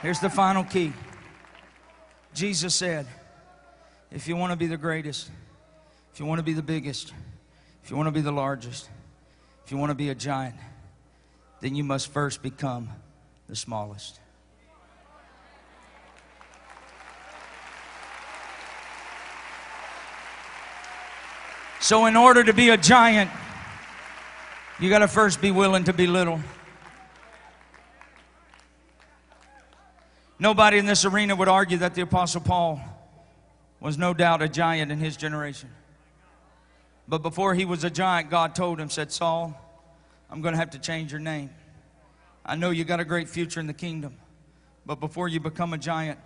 Here's the final key. Jesus said, if you want to be the greatest, if you want to be the biggest, if you want to be the largest, if you want to be a giant, then you must first become the smallest. So in order to be a giant, you got to first be willing to be little. Nobody in this arena would argue that the Apostle Paul was no doubt a giant in his generation. But before he was a giant, God told him, said, Saul, I'm going to have to change your name. I know you got a great future in the kingdom, but before you become a giant,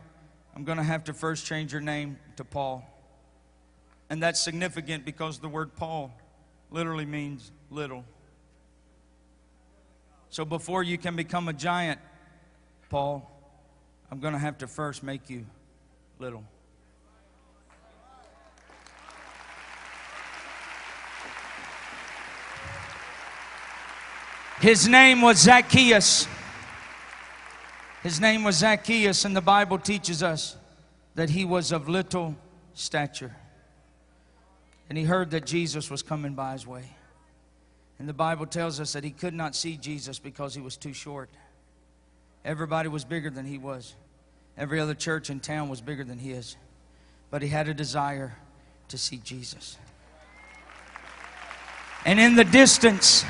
I'm going to have to first change your name to Paul. And that's significant because the word Paul literally means little. So before you can become a giant, Paul, I'm going to have to first make you little. His name was Zacchaeus. His name was Zacchaeus, and the Bible teaches us that he was of little stature. And he heard that Jesus was coming by his way. And the Bible tells us that he could not see Jesus because he was too short. Everybody was bigger than he was. Every other church in town was bigger than his. But he had a desire to see Jesus. And in the distance,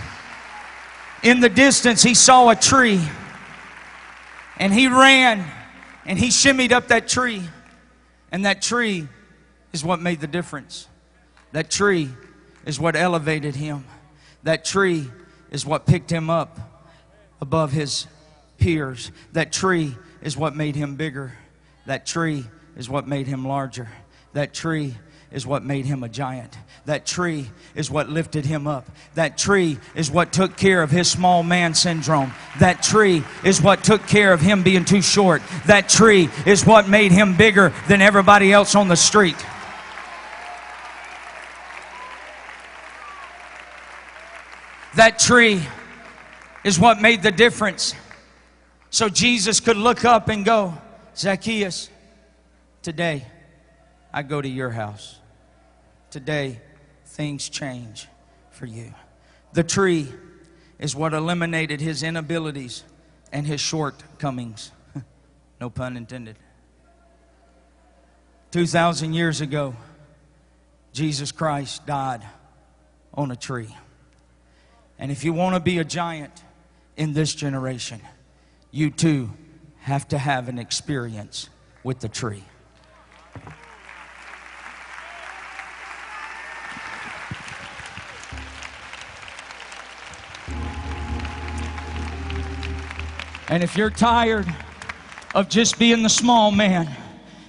he saw a tree. And he ran and he shimmied up that tree. And that tree is what made the difference. That tree is what elevated him. That tree is what picked him up above his peers. That tree is what made him bigger. That tree is what made him larger. That tree is what made him a giant. That tree is what lifted him up. That tree is what took care of his small man syndrome. That tree is what took care of him being too short. That tree is what made him bigger than everybody else on the street. That tree is what made the difference. So Jesus could look up and go, Zacchaeus, today I go to your house. Today things change for you. The tree is what eliminated his inabilities and his shortcomings. No pun intended. 2,000 years ago, Jesus Christ died on a tree. And if you want to be a giant in this generation, you too have to have an experience with the tree. And if you're tired of just being the small man,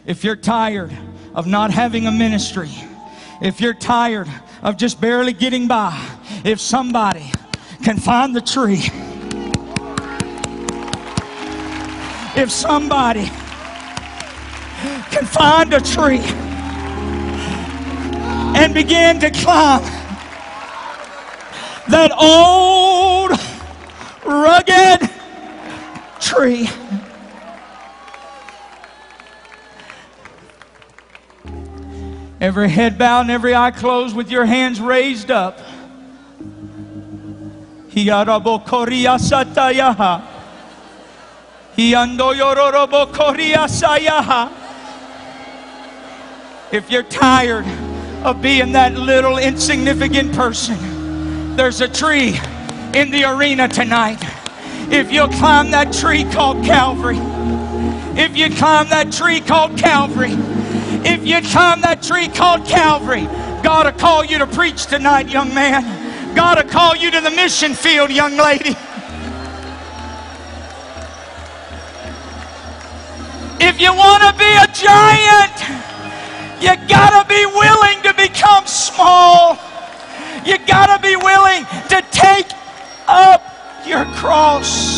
if you're tired of not having a ministry, if you're tired of just barely getting by, if somebody can find the tree, if somebody can find a tree and begin to climb that old rugged tree, every head bowed and every eye closed with your hands raised up. If you're tired of being that little insignificant person, there's a tree in the arena tonight. If you'll climb that tree called Calvary, if you climb that tree called Calvary, if you climb that tree called Calvary, God will call you to preach tonight, young man. God will call you to the mission field, young lady. If you want to be a giant, you got to be willing to become small. You got to be willing to take up your cross.